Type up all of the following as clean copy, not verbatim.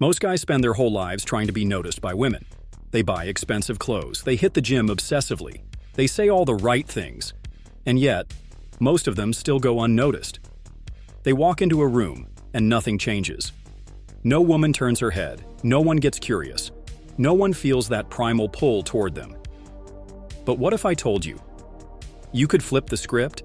Most guys spend their whole lives trying to be noticed by women. They buy expensive clothes, they hit the gym obsessively, they say all the right things, and yet, most of them still go unnoticed. They walk into a room, and nothing changes. No woman turns her head, no one gets curious, no one feels that primal pull toward them. But what if I told you? You could flip the script?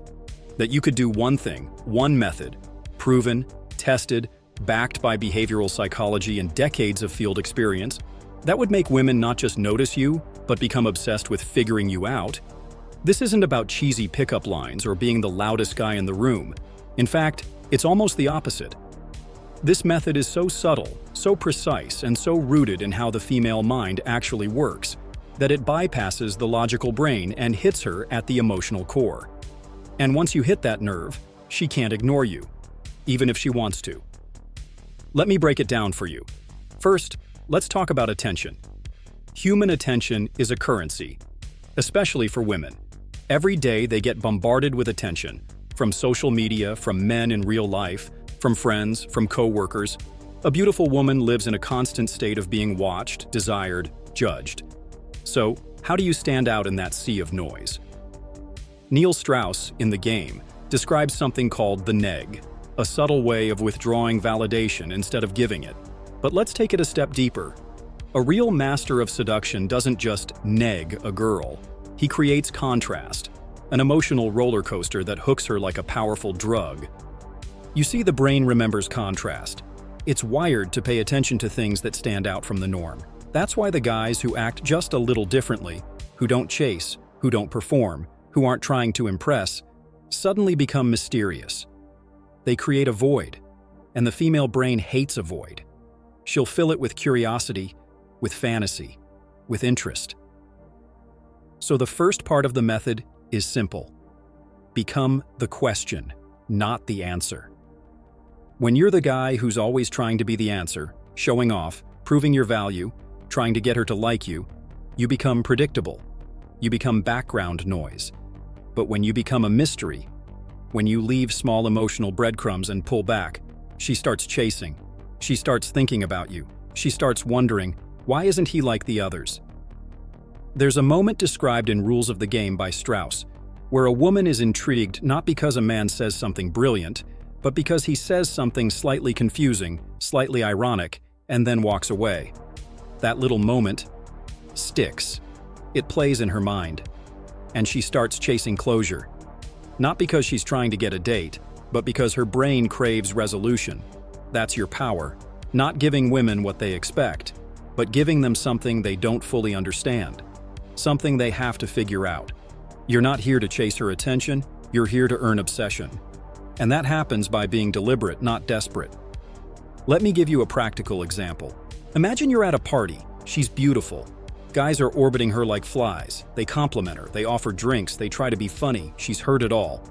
That you could do one thing, one method, proven, tested, backed by behavioral psychology and decades of field experience, that would make women not just notice you, but become obsessed with figuring you out. This isn't about cheesy pickup lines or being the loudest guy in the room. In fact, it's almost the opposite. This method is so subtle, so precise, and so rooted in how the female mind actually works, that it bypasses the logical brain and hits her at the emotional core. And once you hit that nerve, she can't ignore you, even if she wants to. Let me break it down for you. First, let's talk about attention. Human attention is a currency, especially for women. Every day they get bombarded with attention, from social media, from men in real life, from friends, from co-workers. A beautiful woman lives in a constant state of being watched, desired, judged. So, how do you stand out in that sea of noise? Neil Strauss, in The Game, describes something called the neg, a subtle way of withdrawing validation instead of giving it. But let's take it a step deeper. A real master of seduction doesn't just neg a girl. He creates contrast, an emotional roller coaster that hooks her like a powerful drug. You see, the brain remembers contrast. It's wired to pay attention to things that stand out from the norm. That's why the guys who act just a little differently, who don't chase, who don't perform, who aren't trying to impress, suddenly become mysterious. They create a void, and the female brain hates a void. She'll fill it with curiosity, with fantasy, with interest. So the first part of the method is simple. Become the question, not the answer. When you're the guy who's always trying to be the answer, showing off, proving your value, trying to get her to like you, you become predictable. You become background noise. But when you become a mystery, when you leave small emotional breadcrumbs and pull back, she starts chasing. She starts thinking about you. She starts wondering, why isn't he like the others? There's a moment described in Rules of the Game by Strauss, where a woman is intrigued not because a man says something brilliant, but because he says something slightly confusing, slightly ironic, and then walks away. That little moment sticks. It plays in her mind. And she starts chasing closure. Not because she's trying to get a date, but because her brain craves resolution. That's your power. Not giving women what they expect, but giving them something they don't fully understand. Something they have to figure out. You're not here to chase her attention, you're here to earn obsession. And that happens by being deliberate, not desperate. Let me give you a practical example. Imagine you're at a party. She's beautiful. Guys are orbiting her like flies. They compliment her, they offer drinks, they try to be funny. She's heard it all.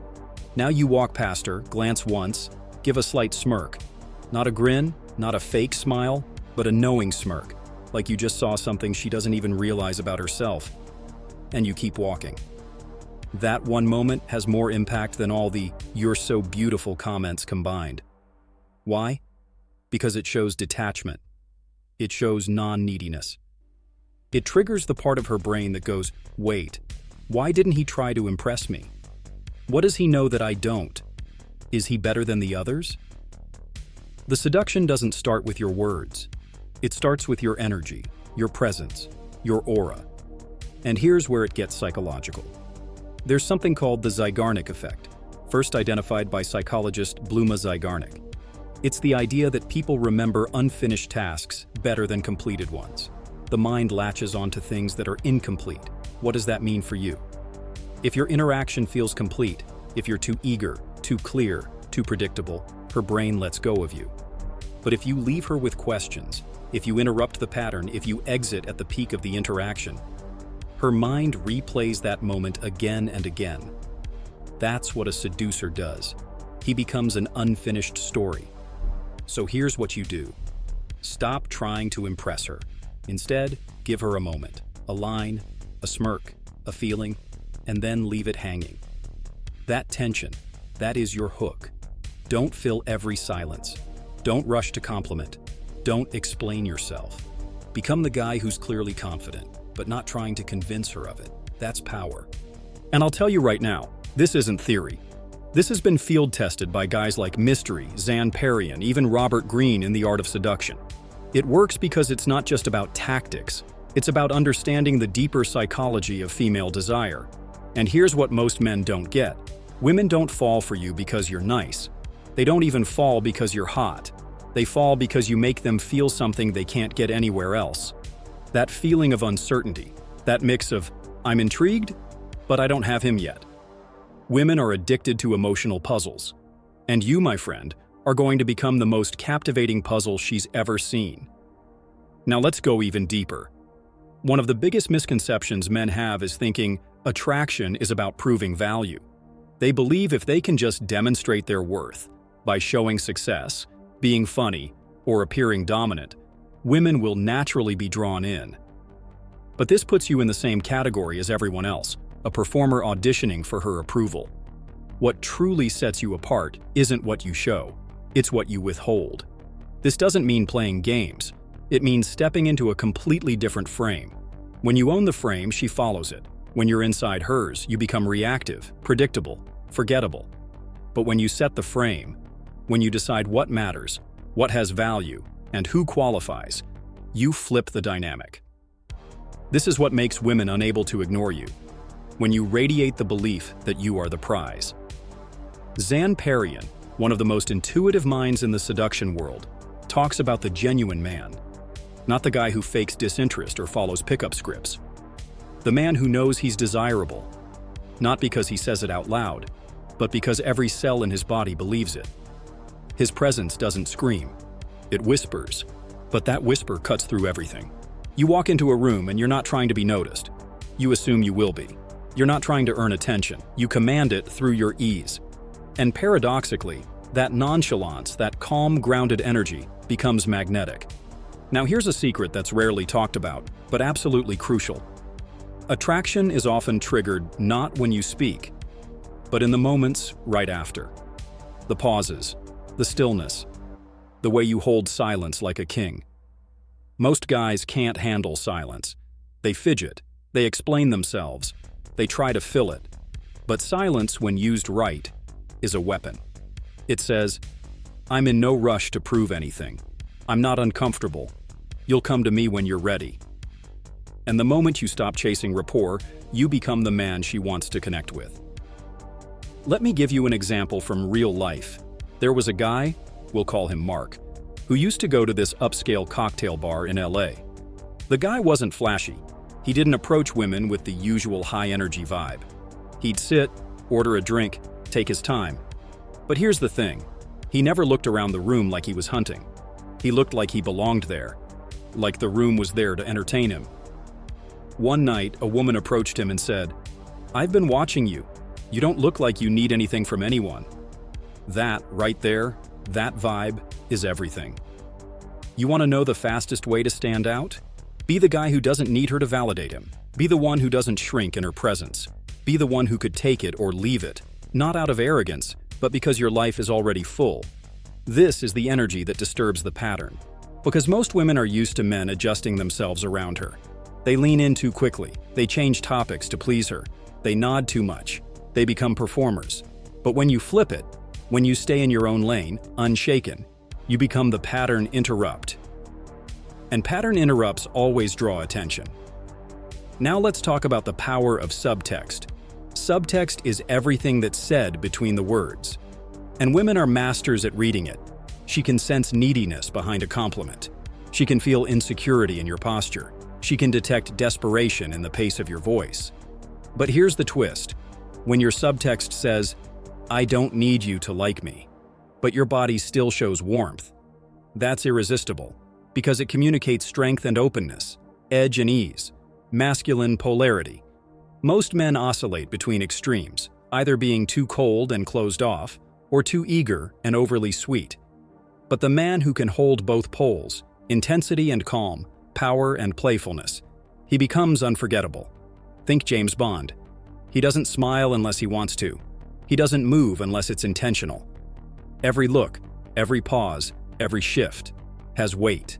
Now you walk past her, glance once, give a slight smirk. Not a grin, not a fake smile, but a knowing smirk, like you just saw something she doesn't even realize about herself. And you keep walking. That one moment has more impact than all the "you're so beautiful" comments combined. Why? Because it shows detachment. It shows non-neediness. It triggers the part of her brain that goes, wait, why didn't he try to impress me? What does he know that I don't? Is he better than the others? The seduction doesn't start with your words. It starts with your energy, your presence, your aura. And here's where it gets psychological. There's something called the Zygarnic Effect, first identified by psychologist Zygarnic. It's the idea that people remember unfinished tasks better than completed ones. The mind latches onto things that are incomplete. What does that mean for you? If your interaction feels complete, if you're too eager, too clear, too predictable, her brain lets go of you. But if you leave her with questions, if you interrupt the pattern, if you exit at the peak of the interaction, her mind replays that moment again and again. That's what a seducer does. He becomes an unfinished story. So here's what you do. Stop trying to impress her. Instead, give her a moment, a line, a smirk, a feeling, and then leave it hanging. That tension, that is your hook. Don't fill every silence. Don't rush to compliment. Don't explain yourself. Become the guy who's clearly confident, but not trying to convince her of it. That's power. And I'll tell you right now, this isn't theory. This has been field-tested by guys like Mystery, Zan Perry, and even Robert Greene in The Art of Seduction. It works because it's not just about tactics. It's about understanding the deeper psychology of female desire. And here's what most men don't get. Women don't fall for you because you're nice. They don't even fall because you're hot. They fall because you make them feel something they can't get anywhere else. That feeling of uncertainty, that mix of, I'm intrigued, but I don't have him yet. Women are addicted to emotional puzzles. And you, my friend, are going to become the most captivating puzzle she's ever seen. Now let's go even deeper. One of the biggest misconceptions men have is thinking attraction is about proving value. They believe if they can just demonstrate their worth by showing success, being funny, or appearing dominant, women will naturally be drawn in. But this puts you in the same category as everyone else, a performer auditioning for her approval. What truly sets you apart isn't what you show, it's what you withhold. This doesn't mean playing games. It means stepping into a completely different frame. When you own the frame, she follows it. When you're inside hers, you become reactive, predictable, forgettable. But when you set the frame, when you decide what matters, what has value, and who qualifies, you flip the dynamic. This is what makes women unable to ignore you. When you radiate the belief that you are the prize. Zan Perry, one of the most intuitive minds in the seduction world, talks about the genuine man, not the guy who fakes disinterest or follows pickup scripts. The man who knows he's desirable, not because he says it out loud, but because every cell in his body believes it. His presence doesn't scream, it whispers, but that whisper cuts through everything. You walk into a room and you're not trying to be noticed. You assume you will be. You're not trying to earn attention. You command it through your ease. And paradoxically, that nonchalance, that calm, grounded energy becomes magnetic. Now here's a secret that's rarely talked about, but absolutely crucial. Attraction is often triggered not when you speak, but in the moments right after. The pauses, the stillness, the way you hold silence like a king. Most guys can't handle silence. They fidget, they explain themselves, they try to fill it. But silence, when used right, is a weapon. It says, I'm in no rush to prove anything. I'm not uncomfortable. You'll come to me when you're ready. And the moment you stop chasing rapport, you become the man she wants to connect with. Let me give you an example from real life. There was a guy, we'll call him Mark, who used to go to this upscale cocktail bar in LA. The guy wasn't flashy. He didn't approach women with the usual high-energy vibe. He'd sit, order a drink, take his time. But here's the thing. He never looked around the room like he was hunting. He looked like he belonged there, like the room was there to entertain him. One night, a woman approached him and said, I've been watching you. You don't look like you need anything from anyone. That, right there, that vibe, is everything. You want to know the fastest way to stand out? Be the guy who doesn't need her to validate him. Be the one who doesn't shrink in her presence. Be the one who could take it or leave it, not out of arrogance, but because your life is already full. This is the energy that disturbs the pattern. Because most women are used to men adjusting themselves around her. They lean in too quickly. They change topics to please her. They nod too much. They become performers. But when you flip it, when you stay in your own lane, unshaken, you become the pattern interrupt. And pattern interrupts always draw attention. Now let's talk about the power of subtext. Subtext is everything that's said between the words. And women are masters at reading it. She can sense neediness behind a compliment. She can feel insecurity in your posture. She can detect desperation in the pace of your voice. But here's the twist. When your subtext says, I don't need you to like me, but your body still shows warmth, that's irresistible, because it communicates strength and openness, edge and ease, masculine polarity. Most men oscillate between extremes, either being too cold and closed off, or too eager and overly sweet. But the man who can hold both poles, intensity and calm, power and playfulness, he becomes unforgettable. Think James Bond. He doesn't smile unless he wants to. He doesn't move unless it's intentional. Every look, every pause, every shift has weight.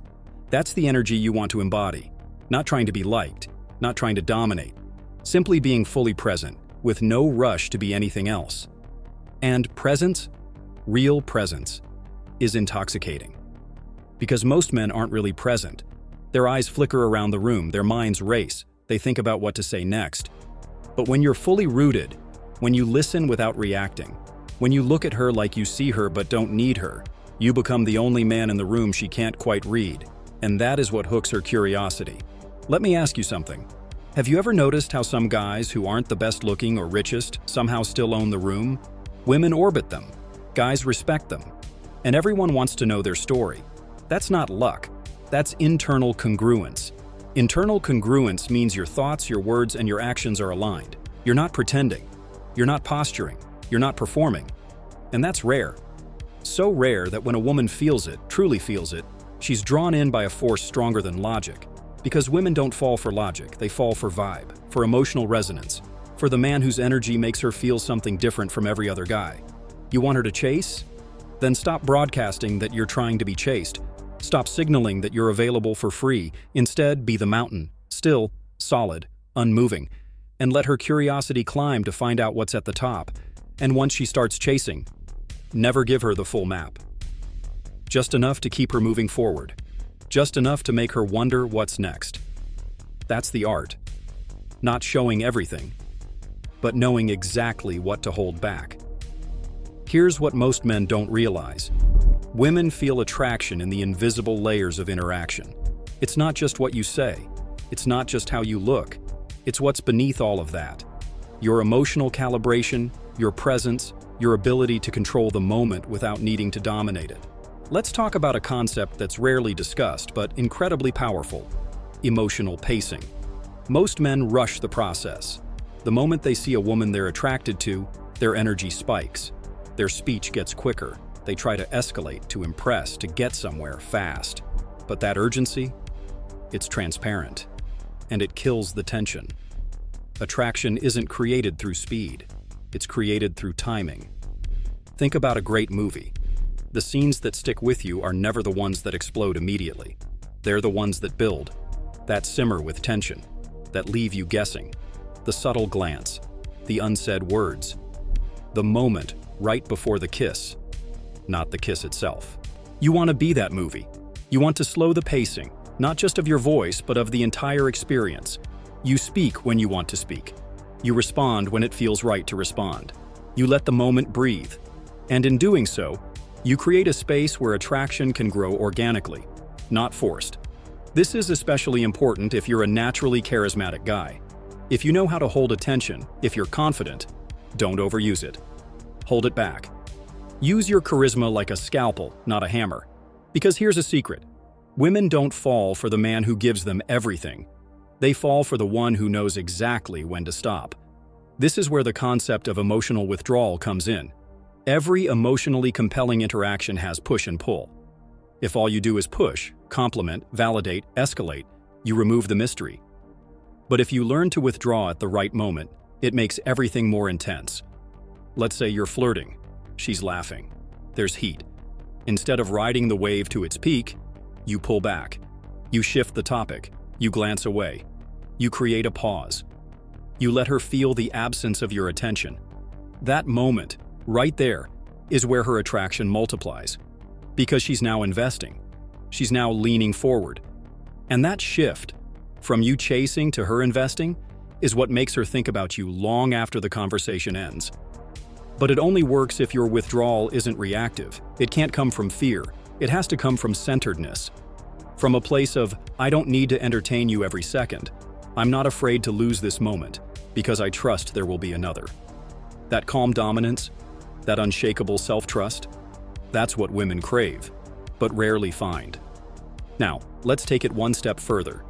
That's the energy you want to embody. Not trying to be liked, not trying to dominate. Simply being fully present, with no rush to be anything else. And presence, real presence, is intoxicating. Because most men aren't really present. Their eyes flicker around the room, their minds race, they think about what to say next. But when you're fully rooted, when you listen without reacting, when you look at her like you see her but don't need her, you become the only man in the room she can't quite read. And that is what hooks her curiosity. Let me ask you something. Have you ever noticed how some guys who aren't the best looking or richest somehow still own the room? Women orbit them. Guys respect them. And everyone wants to know their story. That's not luck. That's internal congruence. Internal congruence means your thoughts, your words, and your actions are aligned. You're not pretending. You're not posturing. You're not performing. And that's rare. So rare that when a woman feels it, truly feels it, she's drawn in by a force stronger than logic. Because women don't fall for logic, they fall for vibe, for emotional resonance, for the man whose energy makes her feel something different from every other guy. You want her to chase? Then stop broadcasting that you're trying to be chased. Stop signaling that you're available for free. Instead, be the mountain, still, solid, unmoving, and let her curiosity climb to find out what's at the top. And once she starts chasing, never give her the full map. Just enough to keep her moving forward. Just enough to make her wonder what's next. That's the art. Not showing everything, but knowing exactly what to hold back. Here's what most men don't realize. Women feel attraction in the invisible layers of interaction. It's not just what you say. It's not just how you look. It's what's beneath all of that. Your emotional calibration, your presence, your ability to control the moment without needing to dominate it. Let's talk about a concept that's rarely discussed but incredibly powerful: emotional pacing. Most men rush the process. The moment they see a woman they're attracted to, their energy spikes. Their speech gets quicker. They try to escalate, to impress, to get somewhere fast. But that urgency? It's transparent. And it kills the tension. Attraction isn't created through speed. It's created through timing. Think about a great movie. The scenes that stick with you are never the ones that explode immediately. They're the ones that build, that simmer with tension, that leave you guessing. The subtle glance, the unsaid words, the moment right before the kiss, not the kiss itself. You want to be that movie. You want to slow the pacing, not just of your voice, but of the entire experience. You speak when you want to speak. You respond when it feels right to respond. You let the moment breathe. And in doing so, you create a space where attraction can grow organically, not forced. This is especially important if you're a naturally charismatic guy. If you know how to hold attention, if you're confident, don't overuse it. Hold it back. Use your charisma like a scalpel, not a hammer. Because here's a secret. Women don't fall for the man who gives them everything. They fall for the one who knows exactly when to stop. This is where the concept of emotional withdrawal comes in. Every emotionally compelling interaction has push and pull. If all you do is push, compliment, validate, escalate, you remove the mystery. But if you learn to withdraw at the right moment, it makes everything more intense. Let's say you're flirting. She's laughing. There's heat. Instead of riding the wave to its peak, you pull back. You shift the topic. You glance away. You create a pause. You let her feel the absence of your attention. That moment, right there, is where her attraction multiplies. Because she's now investing. She's now leaning forward. And that shift, from you chasing to her investing, is what makes her think about you long after the conversation ends. But it only works if your withdrawal isn't reactive. It can't come from fear. It has to come from centeredness. From a place of, I don't need to entertain you every second. I'm not afraid to lose this moment, because I trust there will be another. That calm dominance, that unshakable self-trust, that's what women crave, but rarely find. Now, let's take it one step further.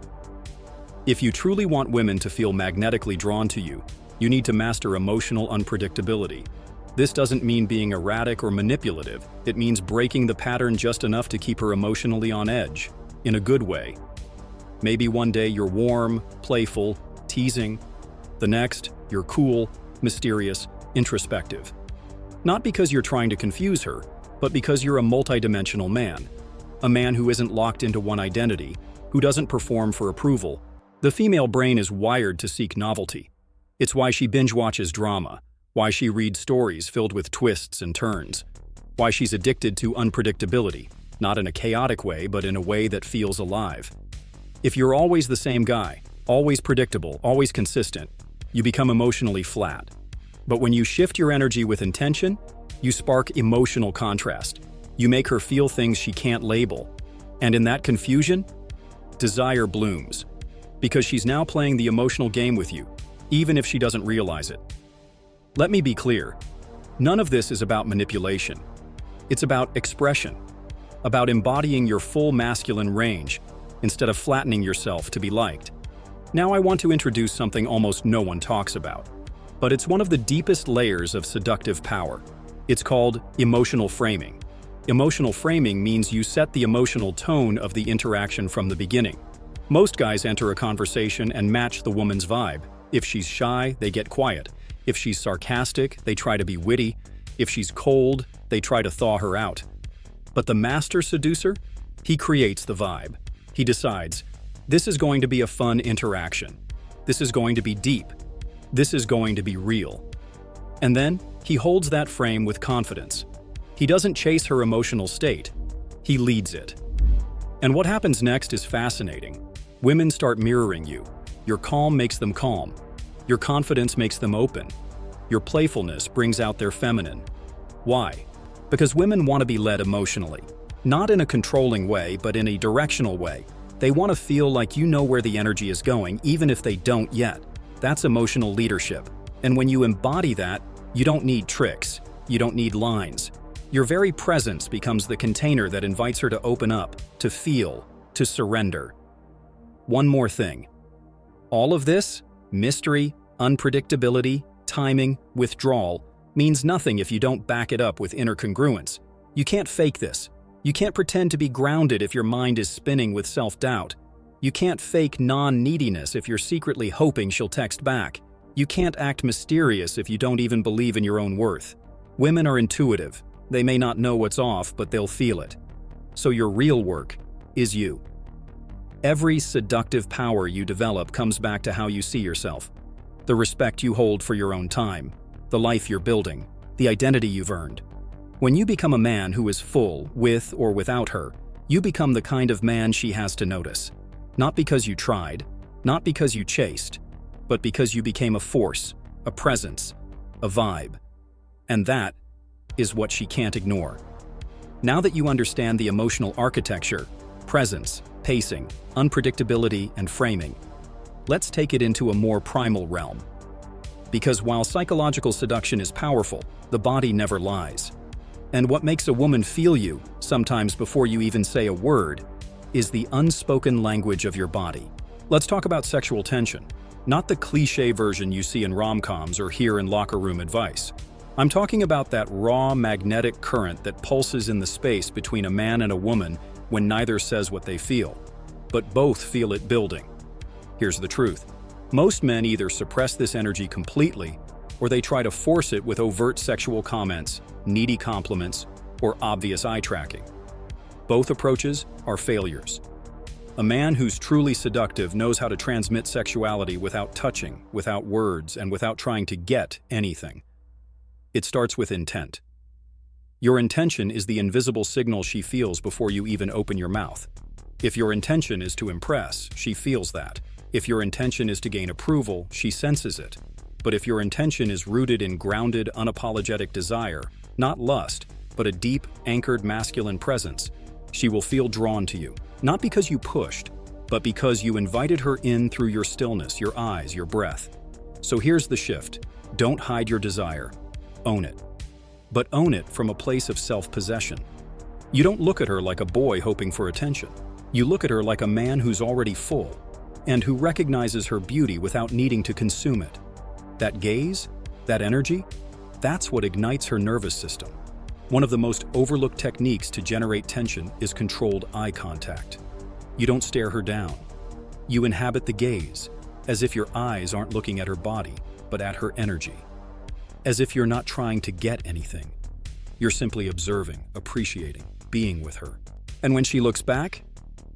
If you truly want women to feel magnetically drawn to you, you need to master emotional unpredictability. This doesn't mean being erratic or manipulative. It means breaking the pattern just enough to keep her emotionally on edge, in a good way. Maybe one day you're warm, playful, teasing. The next, you're cool, mysterious, introspective. Not because you're trying to confuse her, but because you're a multidimensional man. a man who isn't locked into one identity, who doesn't perform for approval. The female brain is wired to seek novelty. It's why she binge-watches drama, why she reads stories filled with twists and turns, why she's addicted to unpredictability, not in a chaotic way, but in a way that feels alive. If you're always the same guy, always predictable, always consistent, you become emotionally flat. But when you shift your energy with intention, you spark emotional contrast. You make her feel things she can't label. And in that confusion, desire blooms. Because she's now playing the emotional game with you, even if she doesn't realize it. Let me be clear. None of this is about manipulation. It's about expression, about embodying your full masculine range instead of flattening yourself to be liked. Now I want to introduce something almost no one talks about, but it's one of the deepest layers of seductive power. It's called emotional framing. Emotional framing means you set the emotional tone of the interaction from the beginning. Most guys enter a conversation and match the woman's vibe. If she's shy, they get quiet. If she's sarcastic, they try to be witty. If she's cold, they try to thaw her out. But the master seducer? He creates the vibe. He decides, this is going to be a fun interaction. This is going to be deep. This is going to be real. And then, he holds that frame with confidence. He doesn't chase her emotional state. He leads it. And what happens next is fascinating. Women start mirroring you. Your calm makes them calm. Your confidence makes them open. Your playfulness brings out their feminine. Why? Because women want to be led emotionally. Not in a controlling way, but in a directional way. They want to feel like you know where the energy is going, even if they don't yet. That's emotional leadership. And when you embody that, you don't need tricks. You don't need lines. Your very presence becomes the container that invites her to open up, to feel, to surrender. One more thing. All of this, mystery, unpredictability, timing, withdrawal, means nothing if you don't back it up with inner congruence. You can't fake this. You can't pretend to be grounded if your mind is spinning with self-doubt. You can't fake non-neediness if you're secretly hoping she'll text back. You can't act mysterious if you don't even believe in your own worth. Women are intuitive. They may not know what's off, but they'll feel it. So your real work is you. Every seductive power you develop comes back to how you see yourself. The respect you hold for your own time, the life you're building, the identity you've earned. When you become a man who is full, with or without her, you become the kind of man she has to notice. Not because you tried, not because you chased, but because you became a force, a presence, a vibe. And that is what she can't ignore. Now that you understand the emotional architecture, presence, pacing, unpredictability, and framing, let's take it into a more primal realm. Because while psychological seduction is powerful, the body never lies. And what makes a woman feel you, sometimes before you even say a word, is the unspoken language of your body. Let's talk about sexual tension, not the cliché version you see in rom-coms or hear in locker room advice. I'm talking about that raw magnetic current that pulses in the space between a man and a woman when neither says what they feel, but both feel it building. Here's the truth. Most men either suppress this energy completely, or they try to force it with overt sexual comments, needy compliments, or obvious eye tracking. Both approaches are failures. A man who's truly seductive knows how to transmit sexuality without touching, without words, and without trying to get anything. It starts with intent. Your intention is the invisible signal she feels before you even open your mouth. If your intention is to impress, she feels that. If your intention is to gain approval, she senses it. But if your intention is rooted in grounded, unapologetic desire, not lust, but a deep, anchored masculine presence, she will feel drawn to you. Not because you pushed, but because you invited her in through your stillness, your eyes, your breath. So here's the shift. Don't hide your desire. Own it. But own it from a place of self-possession. You don't look at her like a boy hoping for attention. You look at her like a man who's already full, and who recognizes her beauty without needing to consume it. That gaze, that energy, that's what ignites her nervous system. One of the most overlooked techniques to generate tension is controlled eye contact. You don't stare her down. You inhabit the gaze, as if your eyes aren't looking at her body, but at her energy. As if you're not trying to get anything. You're simply observing, appreciating, being with her. And when she looks back,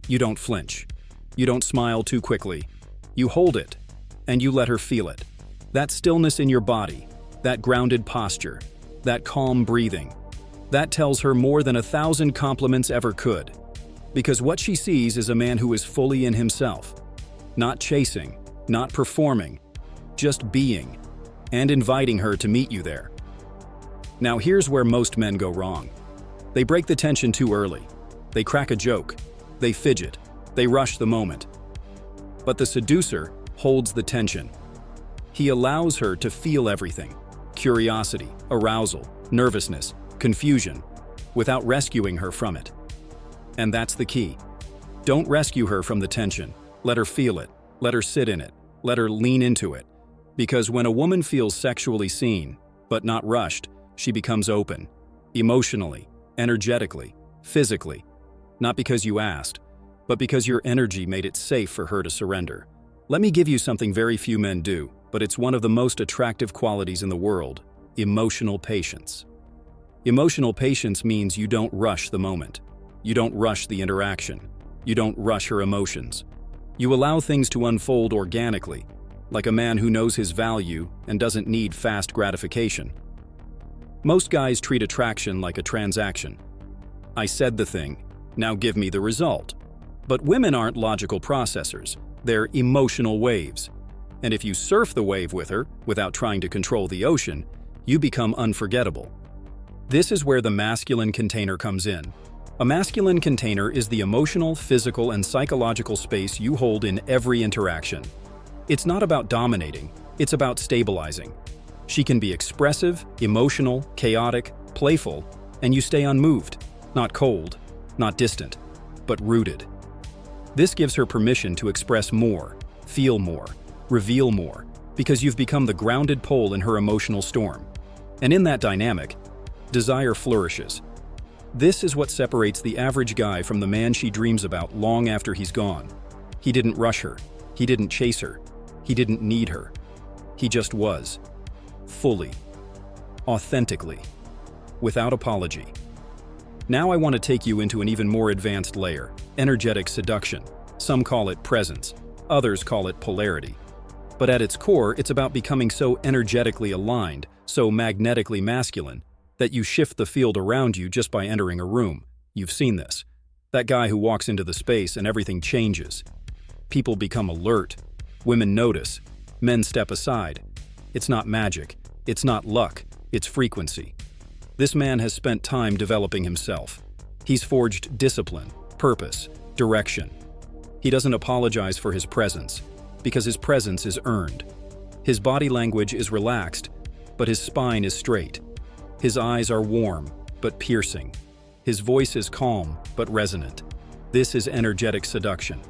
you don't flinch. You don't smile too quickly. You hold it, and you let her feel it. That stillness in your body, that grounded posture, that calm breathing, that tells her more than 1,000 compliments ever could. Because what she sees is a man who is fully in himself. Not chasing, not performing, just being, and inviting her to meet you there. Now here's where most men go wrong. They break the tension too early. They crack a joke. They fidget. They rush the moment. But the seducer holds the tension. He allows her to feel everything: curiosity, arousal, nervousness, confusion, without rescuing her from it. And that's the key. Don't rescue her from the tension. Let her feel it. Let her sit in it. Let her lean into it. Because when a woman feels sexually seen, but not rushed, she becomes open, emotionally, energetically, physically. Not because you asked, but because your energy made it safe for her to surrender. Let me give you something very few men do, but it's one of the most attractive qualities in the world: emotional patience. Emotional patience means you don't rush the moment. You don't rush the interaction. You don't rush her emotions. You allow things to unfold organically, like a man who knows his value and doesn't need fast gratification. Most guys treat attraction like a transaction. I said the thing, now give me the result. But women aren't logical processors, they're emotional waves. And if you surf the wave with her, without trying to control the ocean, you become unforgettable. This is where the masculine container comes in. A masculine container is the emotional, physical, and psychological space you hold in every interaction. It's not about dominating, it's about stabilizing. She can be expressive, emotional, chaotic, playful, and you stay unmoved, not cold, not distant, but rooted. This gives her permission to express more, feel more, reveal more, because you've become the grounded pole in her emotional storm. And in that dynamic, desire flourishes. This is what separates the average guy from the man she dreams about long after he's gone. He didn't rush her. He didn't chase her. He didn't need her. He just was. Fully. Authentically. Without apology. Now I want to take you into an even more advanced layer: energetic seduction. Some call it presence. Others call it polarity. But at its core, it's about becoming so energetically aligned, so magnetically masculine, that you shift the field around you just by entering a room. You've seen this. That guy who walks into the space and everything changes. People become alert. Women notice. Men step aside. It's not magic. It's not luck. It's frequency. This man has spent time developing himself. He's forged discipline, purpose, direction. He doesn't apologize for his presence, because his presence is earned. His body language is relaxed, but his spine is straight. His eyes are warm, but piercing. His voice is calm, but resonant. This is energetic seduction.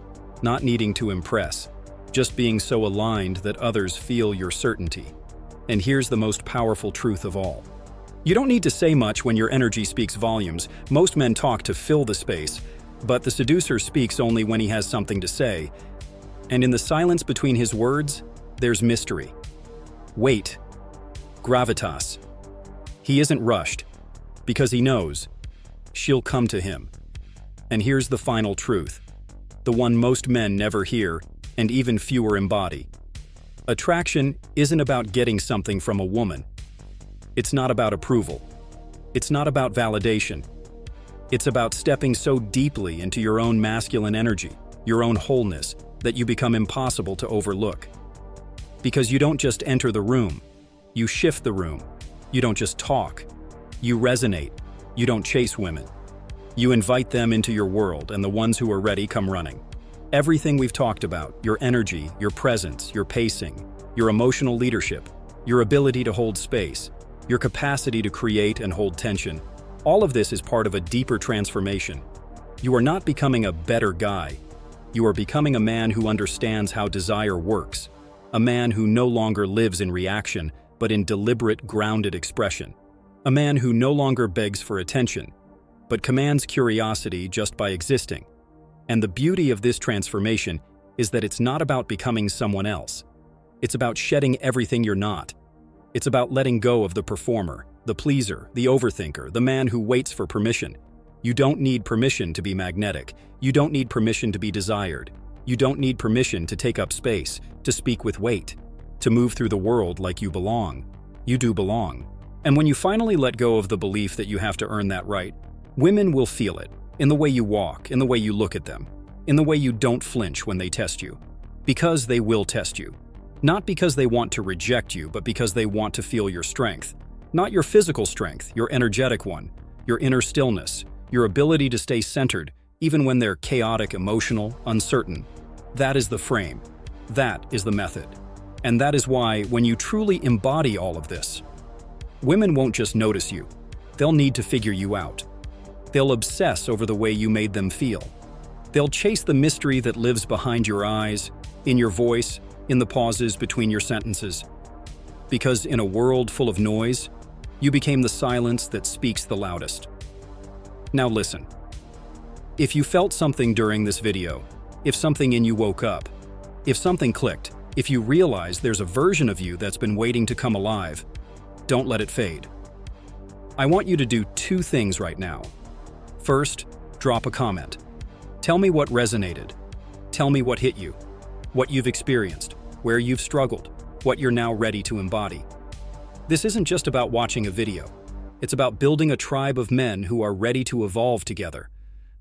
Not needing to impress, just being so aligned that others feel your certainty. And here's the most powerful truth of all. You don't need to say much when your energy speaks volumes. Most men talk to fill the space, but the seducer speaks only when he has something to say. And in the silence between his words, there's mystery. Weight. Gravitas. He isn't rushed, because he knows she'll come to him. And here's the final truth, the one most men never hear, and even fewer embody. Attraction isn't about getting something from a woman. It's not about approval. It's not about validation. It's about stepping so deeply into your own masculine energy, your own wholeness, that you become impossible to overlook. Because you don't just enter the room, you shift the room. You don't just talk, you resonate. You don't chase women. You invite them into your world, and the ones who are ready come running. Everything we've talked about, your energy, your presence, your pacing, your emotional leadership, your ability to hold space, your capacity to create and hold tension, all of this is part of a deeper transformation. You are not becoming a better guy. You are becoming a man who understands how desire works, a man who no longer lives in reaction, but in deliberate, grounded expression, a man who no longer begs for attention, but commands curiosity just by existing. And the beauty of this transformation is that it's not about becoming someone else. It's about shedding everything you're not. It's about letting go of the performer, the pleaser, the overthinker, the man who waits for permission. You don't need permission to be magnetic. You don't need permission to be desired. You don't need permission to take up space, to speak with weight, to move through the world like you belong. You do belong. And when you finally let go of the belief that you have to earn that right, women will feel it, in the way you walk, in the way you look at them, in the way you don't flinch when they test you. Because they will test you. Not because they want to reject you, but because they want to feel your strength. Not your physical strength, your energetic one, your inner stillness, your ability to stay centered, even when they're chaotic, emotional, uncertain. That is the frame. That is the method. And that is why, when you truly embody all of this, women won't just notice you. They'll need to figure you out. They'll obsess over the way you made them feel. They'll chase the mystery that lives behind your eyes, in your voice, in the pauses between your sentences. Because in a world full of noise, you became the silence that speaks the loudest. Now listen. If you felt something during this video, if something in you woke up, if something clicked, if you realize there's a version of you that's been waiting to come alive, don't let it fade. I want you to do two things right now. First, drop a comment. Tell me what resonated. Tell me what hit you, what you've experienced, where you've struggled, what you're now ready to embody. This isn't just about watching a video. It's about building a tribe of men who are ready to evolve together.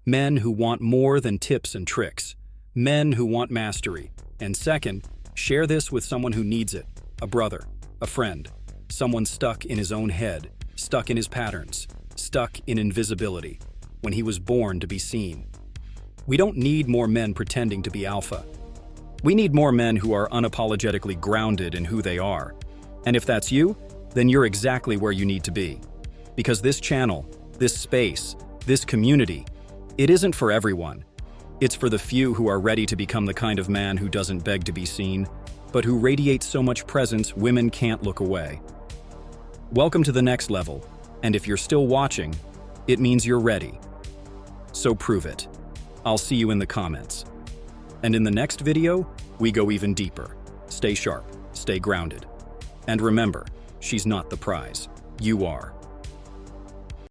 Men who want more than tips and tricks. Men who want mastery. And second, share this with someone who needs it. A brother, a friend, someone stuck in his own head, stuck in his patterns, stuck in invisibility, when he was born to be seen. We don't need more men pretending to be alpha. We need more men who are unapologetically grounded in who they are. And if that's you, then you're exactly where you need to be. Because this channel, this space, this community, it isn't for everyone. It's for the few who are ready to become the kind of man who doesn't beg to be seen, but who radiates so much presence women can't look away. Welcome to the next level, and if you're still watching, it means you're ready. So prove it. I'll see you in the comments. And in the next video, we go even deeper. Stay sharp, stay grounded. And remember, she's not the prize. You are.